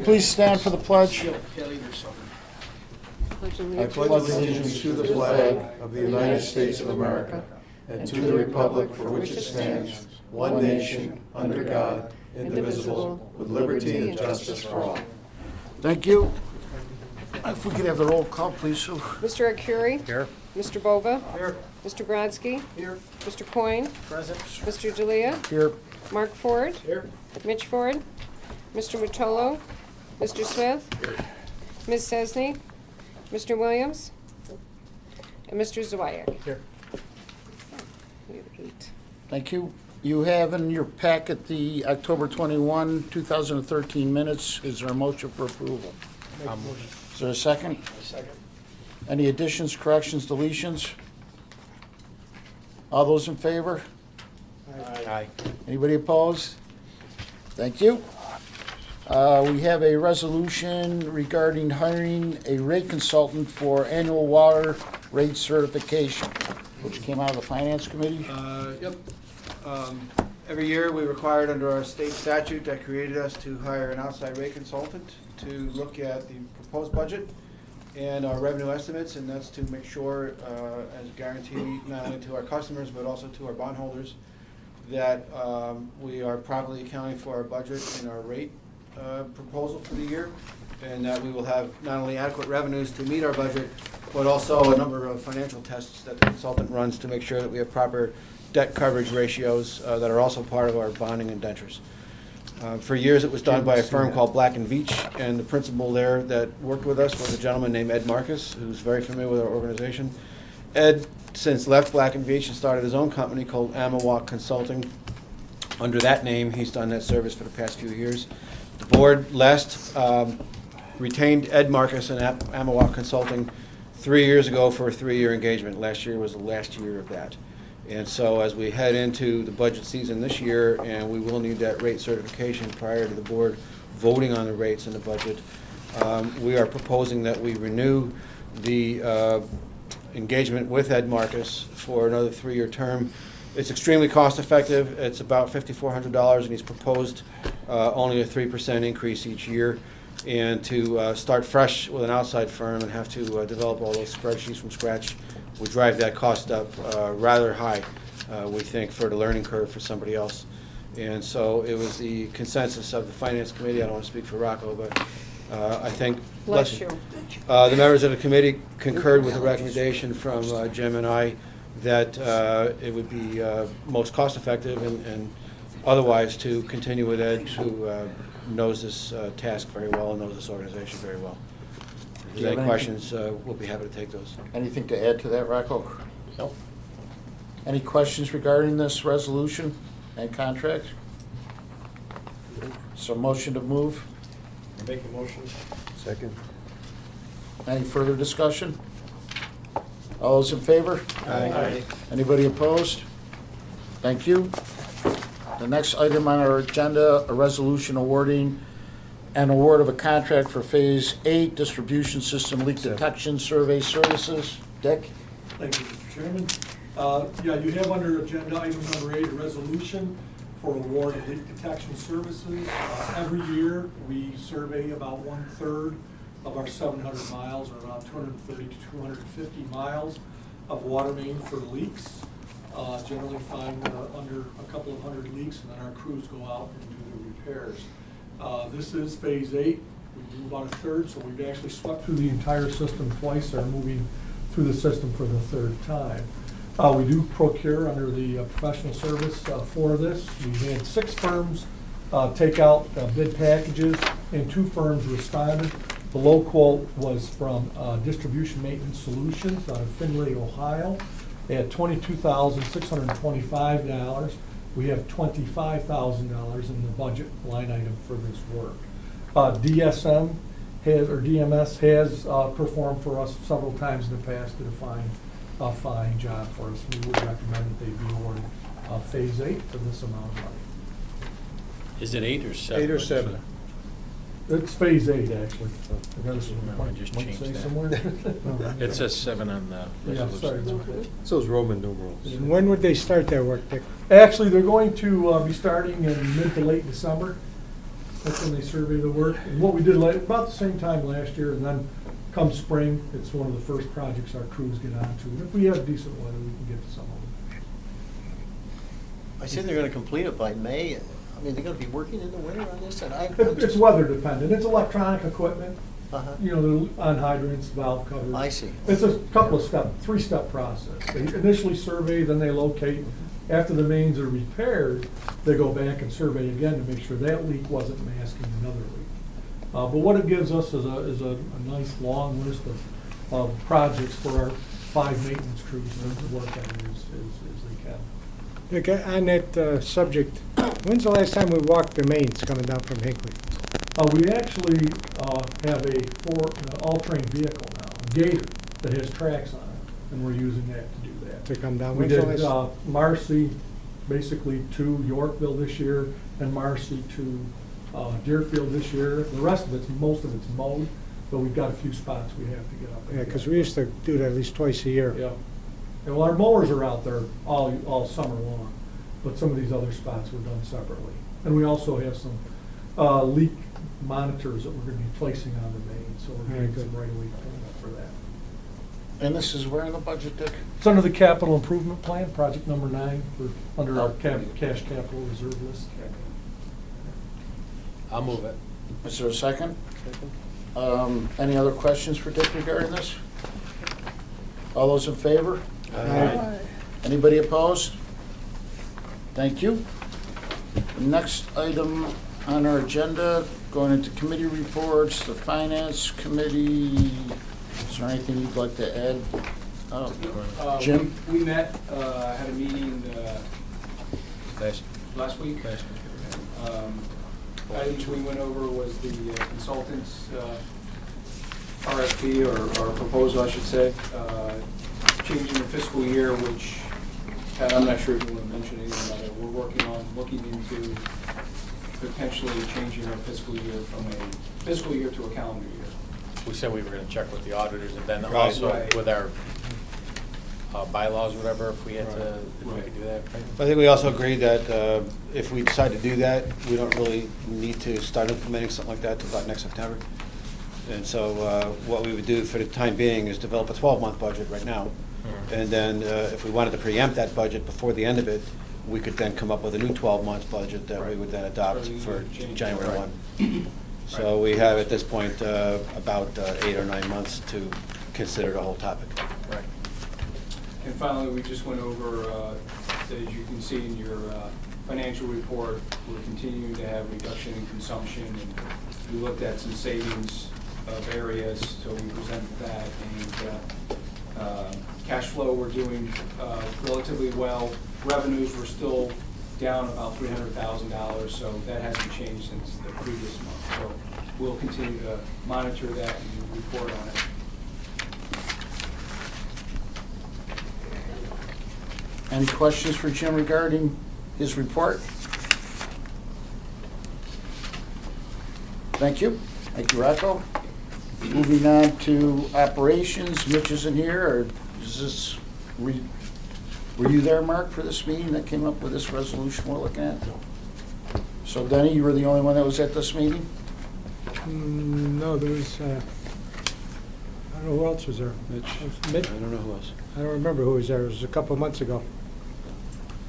Please stand for the pledge. I pledge allegiance to the flag of the United States of America and to the republic for which it stands, one nation, under God, indivisible, with liberty and justice for all. Thank you. If we could have the roll call, please, Sue. Mr. Arcuri? Here. Mr. Bova? Here. Mr. Brodsky? Here. Mr. Coyne? Present. Mr. D'Elia? Here. Mark Ford? Here. Mitch Ford? Mr. Motolo? Mr. Smith? Ms. Chesney? Mr. Williams? And Mr. Zawyak? Here. We have 8. Thank you. You have in your packet the October 21, 2013 minutes. Is there a motion for approval? Is there a second? Second. Any additions, corrections, deletions? All those in favor? Aye. Anybody opposed? Thank you. We have a resolution regarding hiring a rate consultant for annual water rate certification, which came out of the Finance Committee. Yep. Every year, we required under our state statute that created us to hire an outside rate consultant to look at the proposed budget and our revenue estimates, and that's to make sure, as a guarantee, not only to our customers, but also to our bondholders, that we are properly accounting for our budget and our rate proposal for the year, and that we will have not only adequate revenues to meet our budget, but also a number of financial tests that the consultant runs to make sure that we have proper debt coverage ratios that are also part of our bonding indentures. For years, it was done by a firm called Black & Veatch, and the principal there that worked with us was a gentleman named Ed Marcus, who's very familiar with our organization. Ed since left Black & Veatch and started his own company called Mohawk Consulting. Under that name, he's done that service for the past few years. The board last retained Ed Marcus and Mohawk Consulting 3 years ago for a 3-year engagement. Last year was the last year of that. And so as we head into the budget season this year, and we will need that rate certification prior to the board voting on the rates in the budget, we are proposing that we renew the engagement with Ed Marcus for another 3-year term. It's extremely cost effective. It's about $5,400, and he's proposed only a 3% increase each year. And to start fresh with an outside firm and have to develop all those spreadsheets from scratch would drive that cost up rather high, we think, for the learning curve for somebody else. And so it was the consensus of the Finance Committee. I don't want to speak for Rocco, but I think Bless you. the members of the committee concurred with the recommendation from Jim and I that it would be most cost effective and otherwise to continue with Ed, who knows this task very well and knows this organization very well. If Do you there's have any anything? questions, we'll be happy to take those. Anything to add to that, Rocco? No. Any questions regarding this resolution and contract? So motion to move? Make a motion. Second. Any further discussion? All those in favor? Aye. Anybody opposed? Thank you. The next item on our agenda, a resolution awarding an award of a contract for Phase 8 Distribution System Leak Detection Survey Services. Dick? Thank you, Mr. Chairman. Yeah, you have under agenda item number 8, a resolution for award of leak detection services. Every year, we survey about 1/3 of our 700 miles, or around 230 to 250 miles of water main for leaks. Generally find under a couple of hundred leaks, and then our crews go out and do the repairs. This is Phase 8. We do about 1/3, so we've actually swept through the entire system twice, and are moving through the system for the 3rd time. We do procure under the professional service for this. We had 6 firms take out bid packages, and 2 firms responded. The low quote was from Distribution Maintenance Solutions out of Findlay, Ohio, at $22,625. We have $25,000 in the budget line item for this work. DMS has performed for us several times in the past, did a fine job for us. We would recommend that they be awarded Phase 8 for this amount of money. Is it 8 or 7? 8 or 7? It's Phase 8, actually. No, I just Might changed say that. somewhere. It says 7 on the Yeah, sorry resolution. about that. It's those Roman numerals. And when would they start their work, Dick? Actually, they're going to be starting in mid to late December. That's when they survey the work. And what we did about the same time last year, and then come spring, it's one of the first projects our crews get onto. And if we have decent weather, we can get to some of them. I said they're gonna complete it by May. I mean, they're gonna be working in the winter on this, and It's weather dependent. It's electronic equipment, Uh-huh. you know, they're on hydrants, valve covers. I see. It's a couple of three-step process. They initially survey, then they locate. After the mains are repaired, they go back and survey again to make sure that leak wasn't masking another leak. But what it gives us is a nice long list of projects for our 5 maintenance crews to work on as they can. Look, on that subject, when's the last time we walked the mains coming down from Hinckley? We actually have a all-terrain vehicle now, a Gator, that has tracks on it, and we're using that to do that. To come down? We When's the did last- Marcy, basically to Yorkville this year, and Marcy to Deerfield this year. The rest of most of it's mowed, but we've got a few spots we have to get up. and Yeah, because get. we used to do that at least twice a year. Yeah. And well, our mowers are out there all summer long, but some of these other spots were done separately. And we also have some leak monitors that we're gonna be placing on the main, so we're Very getting good. some right-of-way cleanup for that. And this is where in the budget, Dick? It's under the capital improvement plan, project number 9, under our Oh. cash capital reserve list. I'll move it. Is there a second? Any other questions for Dick regarding this? All those in favor? Aye. Anybody opposed? Thank you. The next item on our agenda, going into committee reports, the Finance Committee. Is there anything you'd like to add? Jim? We met, had a meeting Last last week. Items we went over was the consultant's RFP, or proposal, I should say, changing the fiscal year, which, I'm not sure if you want to mention anything about it. We're working on looking into potentially changing our fiscal year from a fiscal year to a calendar year. We said we were gonna check with the auditors, and then Right. also Right. with our bylaws, whatever, if we had to, if we could do that. right? I think we also agreed that if we decide to do that, we don't really need to start implementing something like that until about next September. And so what we would do for the time being is develop a 12-month budget right now. And then if we wanted to preempt that budget before the end of it, we could then come up with a new 12-month budget that we would then adopt for January 1. So we have at this point about 8 or 9 months to consider the whole topic. Right. And finally, we just went over, as you can see in your financial report, we're continuing to have reduction in consumption, and we looked at some savings of areas, so we presented that. And cash flow, we're doing relatively well. Revenues were still down about $300,000, so that hasn't changed since the previous month. So we'll continue to monitor that and report on it. Any questions for Jim regarding his report? Thank you. Thank you, Rocco. Moving on to operations, Mitch isn't here, or is this, were you there, Mark, for this meeting that came up with this resolution we're looking at? So Denny, you were the only one that was at this meeting? No, there was, I don't know who else was there. Mitch? Mitch? I don't know who else. I don't remember who was there. It was a couple of months ago.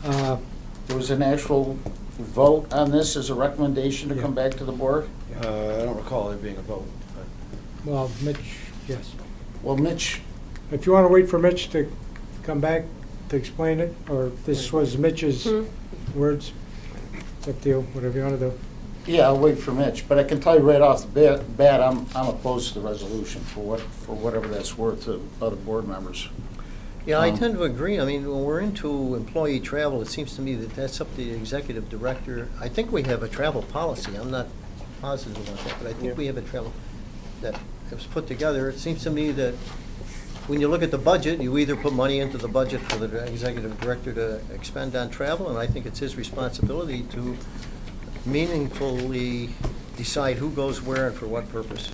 There was an actual vote on this as a recommendation to come back to the board? I don't recall there being a vote. Well, Mitch, yes. Well, Mitch, If you want to wait for Mitch to come back to explain it, or if this was Mitch's words, it's up to you, whatever you want to do. yeah, I'll wait for Mitch, but I can tell you right off the bat, I'm opposed to the resolution for whatever that's worth to other board members. Yeah, I tend to agree. I mean, when we're into employee travel, it seems to me that that's up to the executive director. I think we have a travel policy. I'm not positive about that, but I think we have a travel that was put together. It seems to me that when you look at the budget, you either put money into the budget for the executive director to expend on travel, and I think it's his responsibility to meaningfully decide who goes where and for what purpose.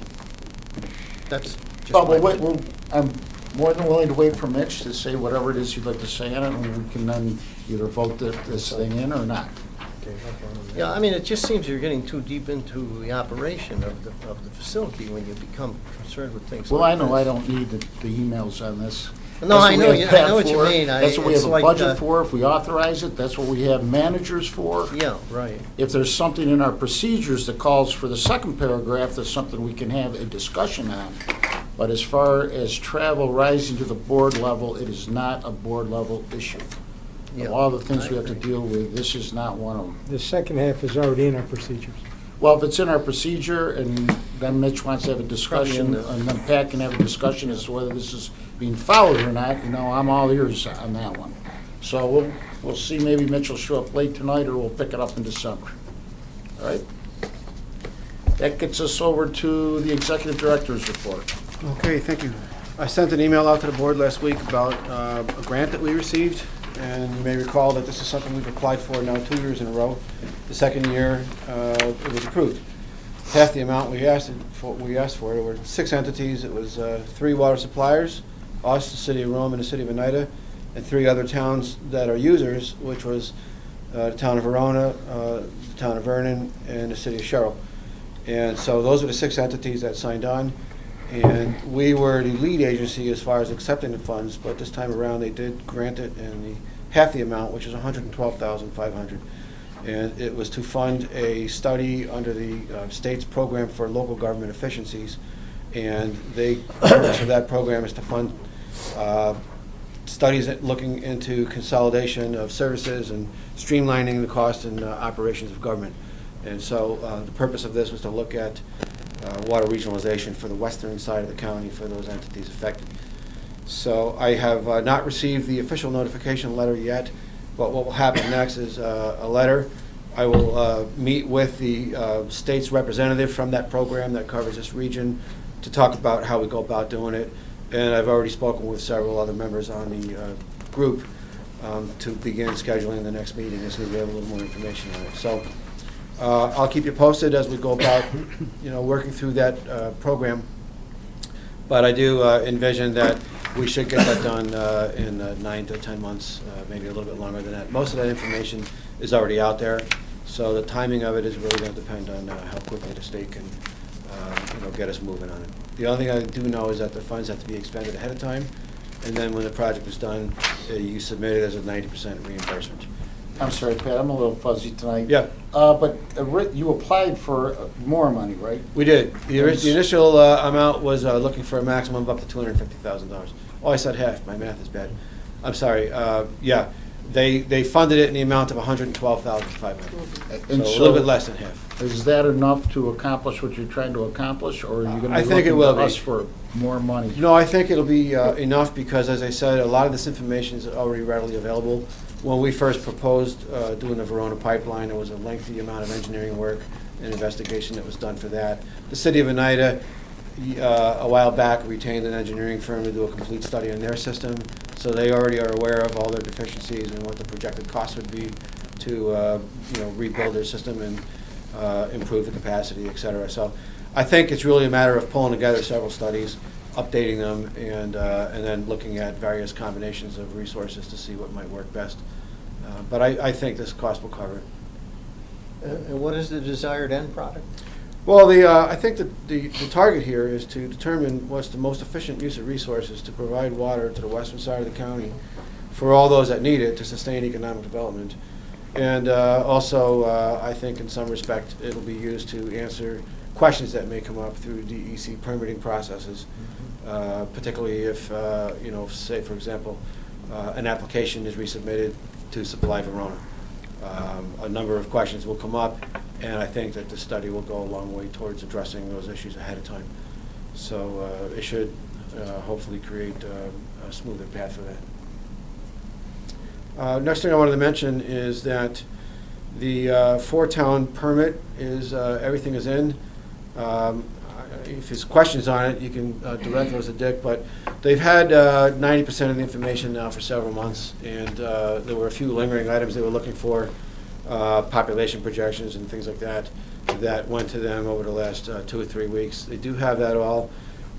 That's just Oh, my but wait, opinion. I'm more than willing to wait for Mitch to say whatever it is you'd like to say on it, and we can then either vote this thing in or not. Yeah, I mean, it just seems you're getting too deep into the operation of the facility when you become concerned with things Well, like I know this. I don't need the emails on this. No, That's I what know we you- have I know Pat what you for. mean. That's what we have It's a like, budget for, if we authorize it. That's what we have managers for. Yeah, right. If there's something in our procedures that calls for the second paragraph, that's something we can have a discussion on. But as far as travel rising to the board level, it is not a board level issue. Yeah, Of all the things I we have to agree. deal with, this is not one of them. The second half is already in our procedures. Well, if it's in our procedure, and then Mitch wants to have a discussion, Probably in and then Pat can have a discussion as to whether this is being followed or not, I'm all ears on that one. So we'll see, maybe Mitch will show up late tonight, or we'll pick it up in December. All right? That gets us over to the executive director's report. Okay, thank you. I sent an email out to the board last week about a grant that we received, and you may recall that this is something we've applied for now 2 years in a row. The second year, it was approved. Half the amount we asked for, there were 6 entities. It was 3 water suppliers, us, the city of Rome, and the city of Oneida, and 3 other towns that are users, which was the town of Verona, the town of Vernon, and the city of Sherrill. And so those were the 6 entities that signed on. And we were the lead agency as far as accepting the funds, but this time around, they did grant it in half the amount, which is $112,500. And it was to fund a study under the state's program for local government efficiencies. And the purpose of that program is to fund studies looking into consolidation of services and streamlining the cost and operations of government. And so the purpose of this was to look at water regionalization for the western side of the county for those entities affected. So I have not received the official notification letter yet, but what will happen next is a letter. I will meet with the state's representative from that program that covers this region to talk about how we go about doing it. And I've already spoken with several other members on the group to begin scheduling the next meeting as soon as we have a little more information on it. So I'll keep you posted as we go about, working through that program. But I do envision that we should get that done in 9 to 10 months, maybe a little bit longer than that. Most of that information is already out there, so the timing of it is really going to depend on how quickly the state can, get us moving on it. The only thing I do know is that the funds have to be expended ahead of time, and then when the project is done, you submit it as a 90% reimbursement. I'm sorry, Pat, I'm a little fuzzy tonight. Yeah. But you applied for more money, right? We did. The initial amount was looking for a maximum of up to $250,000. Oh, I said half. My math is bad. I'm sorry. Yeah, they funded it in the amount of $112,500. So a And little bit less than half. Is that enough to accomplish what you're trying to accomplish, or are you going I to be think it looking will to be. us for more money? No, I think it'll be enough because, as I said, a lot of this information is already readily available. When we first proposed doing the Verona pipeline, there was a lengthy amount of engineering work and investigation that was done for that. The city of Oneida, a while back, retained an engineering firm to do a complete study on their system, so they already are aware of all their deficiencies and what the projected cost would be to rebuild their system and improve the capacity, et cetera. So I think it's really a matter of pulling together several studies, updating them, and then looking at various combinations of resources to see what might work best. But I think this cost will cover it. And what is the desired end product? Well, I think that the target here is to determine what's the most efficient use of resources to provide water to the western side of the county for all those that need it to sustain economic development. And also, I think in some respect, it'll be used to answer questions that may come up through DEC permitting processes, particularly if, say, for example, an application is resubmitted to supply Verona. A number of questions will come up, and I think that the study will go a long way towards addressing those issues ahead of time. So it should hopefully create a smoother path for that. Next thing I wanted to mention is that the four-town permit is, everything is in. If there's questions on it, you can direct those to Dick, but they've had 90% of the information now for several months, and there were a few lingering items they were looking for, population projections and things like that, that went to them over the last 2 or 3 weeks. They do have that all.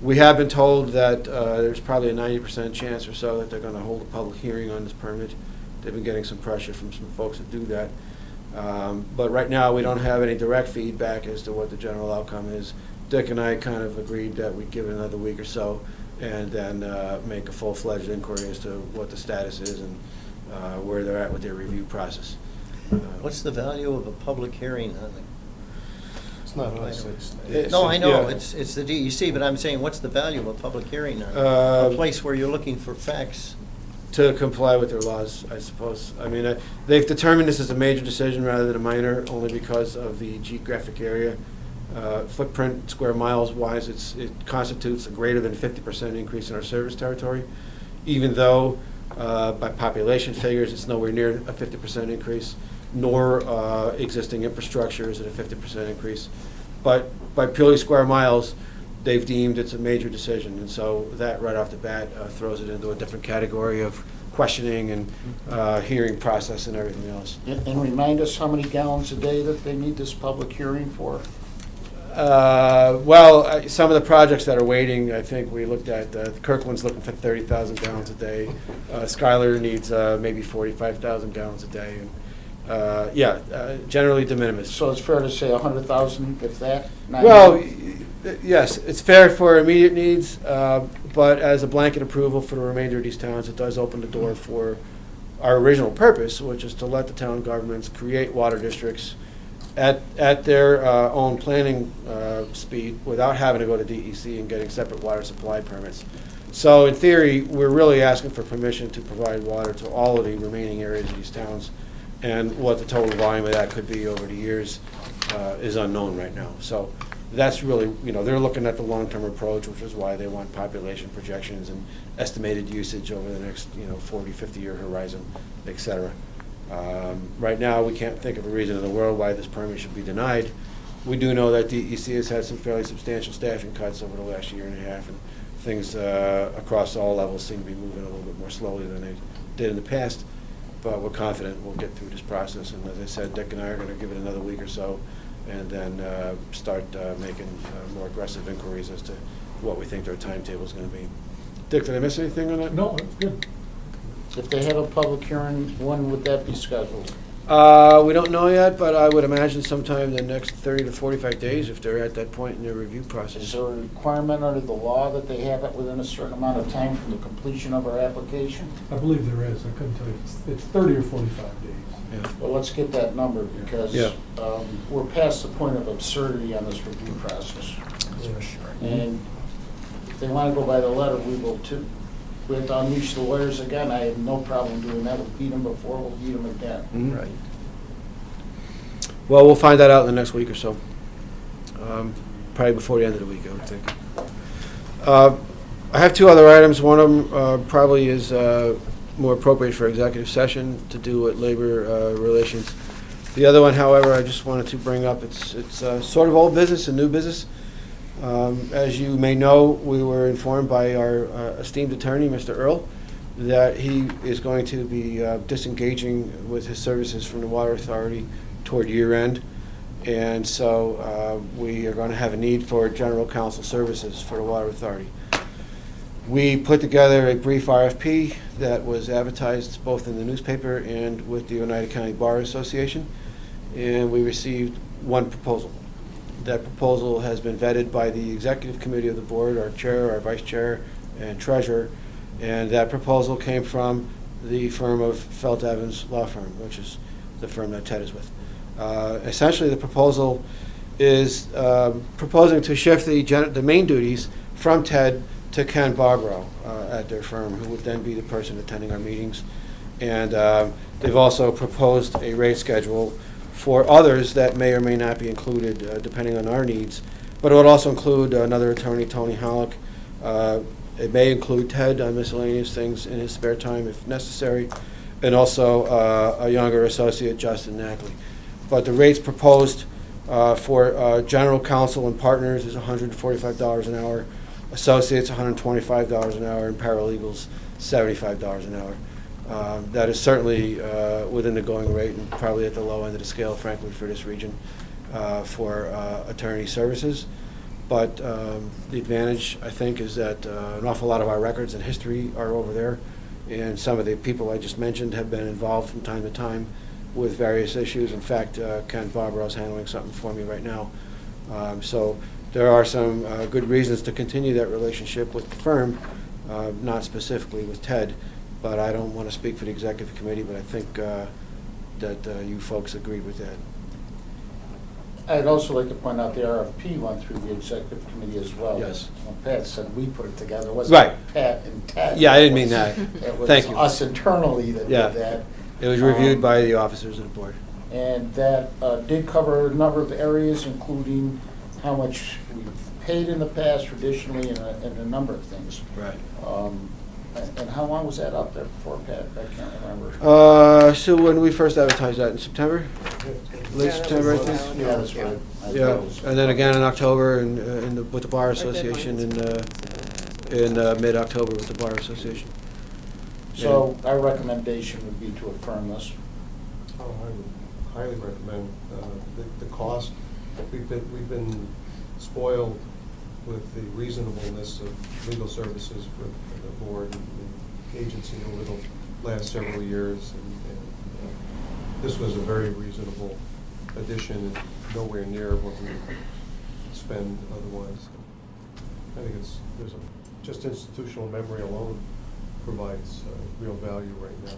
We have been told that there's probably a 90% chance or so that they're going to hold a public hearing on this permit. They've been getting some pressure from some folks that do that. But right now, we don't have any direct feedback as to what the general outcome is. Dick and I kind of agreed that we'd give it another week or so and then make a full-fledged inquiry as to what the status is and where they're at with their review process. What's the value of a public hearing on the? It's not us, No, I know, Yeah. it's the DEC, but I'm saying, what's the value of a public hearing on a place where you're looking for facts? To comply with their laws, I suppose. I mean, they've determined this is a major decision rather than a minor, only because of the geographic area. Footprint, square miles wise, it constitutes a greater than 50% increase in our service territory, even though by population figures, it's nowhere near a 50% increase, nor existing infrastructure is at a 50% increase. But by purely square miles, they've deemed it's a major decision, and so that right off the bat throws it into a different category of questioning and hearing process and everything else. And remind us how many gallons a day that they need this public hearing for? Well, some of the projects that are waiting, I think we looked at, Kirkland's looking for 30,000 gallons a day. Schuyler needs maybe 45,000 gallons a day. And, generally de minimis. So it's fair to say 100,000, if that? Well, yes, it's fair for immediate needs, but as a blanket approval for the remainder of these towns, it does open the door for our original purpose, which is to let the town governments create water districts at their own planning speed without having to go to DEC and getting separate water supply permits. So in theory, we're really asking for permission to provide water to all of the remaining areas of these towns. And what the total volume of that could be over the years is unknown right now. So that's really, they're looking at the long-term approach, which is why they want population projections and estimated usage over the next, 40, 50-year horizon, et cetera. Right now, we can't think of a reason in the world why this permit should be denied. We do know that DEC has had some fairly substantial staffing cuts over the last year and a half, and things across all levels seem to be moving a little bit more slowly than they did in the past. But we're confident we'll get through this process, and as I said, Dick and I are going to give it another week or so, and then start making more aggressive inquiries as to what we think their timetable is going to be. Dick, did I miss anything on that? No, that's good. If they have a public hearing, when would that be scheduled? We don't know yet, but I would imagine sometime in the next 30 to 45 days if they're at that point in their review Is process. there a requirement under the law that they have it within a certain amount of time from the completion of our application? I believe there is. I couldn't tell you. It's 30 or 45 days. Yeah. Well, let's get that number because Yeah. we're past the point of absurdity on this review process. And if they want to go by the letter, we will too. We have to unleash the lawyers again. I have no problem doing that. We'll beat them before, we'll beat them again. Mhm. Right. Well, we'll find that out in the next week or so. Probably before the end of the week, I would think. I have two other items. One of them probably is more appropriate for executive session to do with labor relations. The other one, however, I just wanted to bring up, it's sort of old business and new business. As you may know, we were informed by our esteemed attorney, Mr. Earl, that he is going to be disengaging with his services from the Water Authority toward year end. And so we are going to have a need for general counsel services for the Water Authority. We put together a brief RFP that was advertised both in the newspaper and with the United County Bar Association, and we received one proposal. That proposal has been vetted by the executive committee of the board, our chair, our vice chair, and treasurer, and that proposal came from the firm of Felt Evans Law Firm, which is the firm that Ted is with. Essentially, the proposal is proposing to shift the main duties from Ted to Ken Barbaro at their firm, who would then be the person attending our meetings. And they've also proposed a rate schedule for others that may or may not be included, depending on our needs. But it would also include another attorney, Tony Mohawk. It may include Ted on miscellaneous things in his spare time if necessary, and also a younger associate, Justin Nackley. But the rates proposed for general counsel and partners is $145 an hour, associates $125 an hour, and paralegals $75 an hour. That is certainly within the going rate and probably at the low end of the scale, frankly, for this region for attorney services. But the advantage, I think, is that an awful lot of our records and history are over there, and some of the people I just mentioned have been involved from time to time with various issues. In fact, Ken Barbara's handling something for me right now. So there are some good reasons to continue that relationship with the firm, not specifically with Ted, but I don't want to speak for the executive committee, but I think that you folks agreed with that. I'd also like to point out the RFP went through the executive committee as well. Yes. When Pat said we put it together, it wasn't Right. Pat and Ted. Yeah, I didn't mean that. It was Thank you. us internally that Yeah. did that. It was reviewed by the officers of the board. And that did cover a number of areas, including how much we've paid in the past traditionally and a number of things. Right. And how long was that out there before, Pat? I can't remember. So when we first advertised that, in September? Late Yeah, that September, I was think? about- Yeah, that's right. I thought Yeah, it was- and then again in October with the Bar Association in mid-October with the Bar Association. So our recommendation would be to affirm this. Oh, I would highly recommend the cost. We've been spoiled with the reasonableness of legal services for the board and the agency over the last several years. And this was a very reasonable addition, nowhere near what we would spend otherwise. I think just institutional memory alone provides real value right now.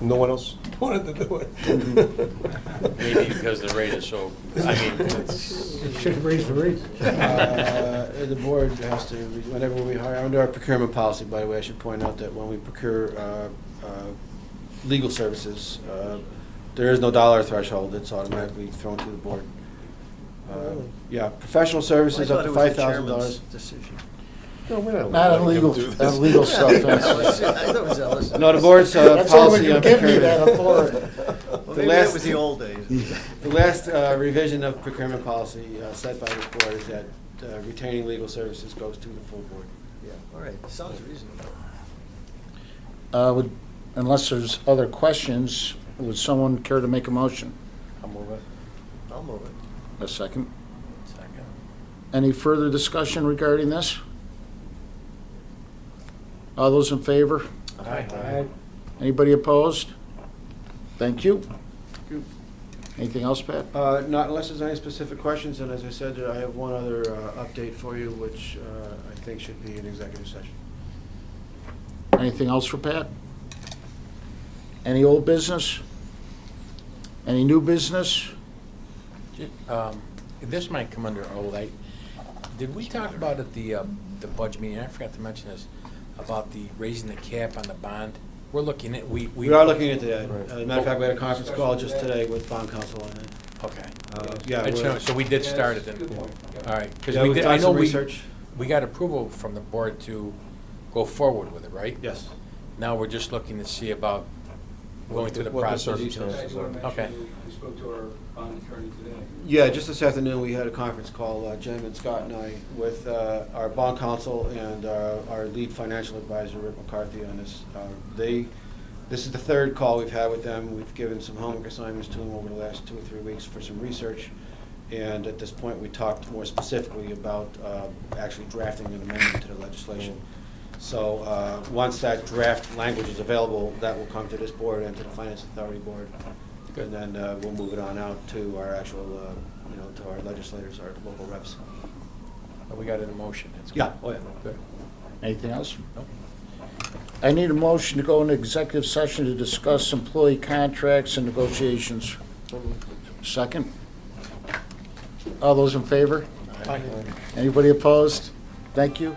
No one else wanted to do it. Maybe because the rate is so, I mean, it's, Should have raised the rate. The board has to, whenever we hire, under our procurement policy, by the way, I should point out that when we procure legal services, there is no dollar threshold, it's automatically thrown to the board. Yeah, professional services up to $5,000. Decision. No, we're not Not letting illegal, him do this. illegal stuff. I thought it was Ellis. No, the board's That's all when policy you on give me that procurement. authority. Well, maybe that was the old days. The last revision of procurement policy set by this board is that retaining legal services goes to the full board. Yeah, all right, sounds reasonable. Unless there's other questions, would someone care to make a motion? I'll move it. I'll move it. A second. Second. Any further discussion regarding this? All those in favor? Aye. Anybody opposed? Thank you. Anything else, Pat? Not unless there's any specific questions, and as I said, I have one other update for you, which I think should be an executive session. Anything else for Pat? Any old business? Any new business? This might come under old. Did we talk about at the budget meeting, I forgot to mention this, about the raising the cap on the bond? We're looking at, we are looking into that. As a matter of fact, we had a conference call just today with bond counsel on it. Okay. Yeah, I just know- So we did start it then? All right. 'Cause Yeah, we we've did- done I know some we- research. We got approval from the board to go forward with it, right? Yes. Now we're just looking to see about going through the What the process. circumstances are. Okay. We spoke to our bond attorney today. Yeah, just this afternoon, we had a conference call, Jen and Scott and I, with our bond counsel and our lead financial advisor, Rick McCarthy, on this. This is the third call we've had with them. We've given some homework assignments to them over the last 2 or 3 weeks for some research. And at this point, we talked more specifically about actually drafting an amendment to the legislation. So once that draft language is available, that will come to this board and to the Finance Authority Board. And then we'll move it on out to our actual, to our legislators, our local reps. We got it in motion. That's good. Yeah, oh yeah. Good. Anything else? Nope. I need a motion to go into executive session to discuss employee contracts and negotiations. Second? All those in favor? Aye. Anybody opposed? Thank you.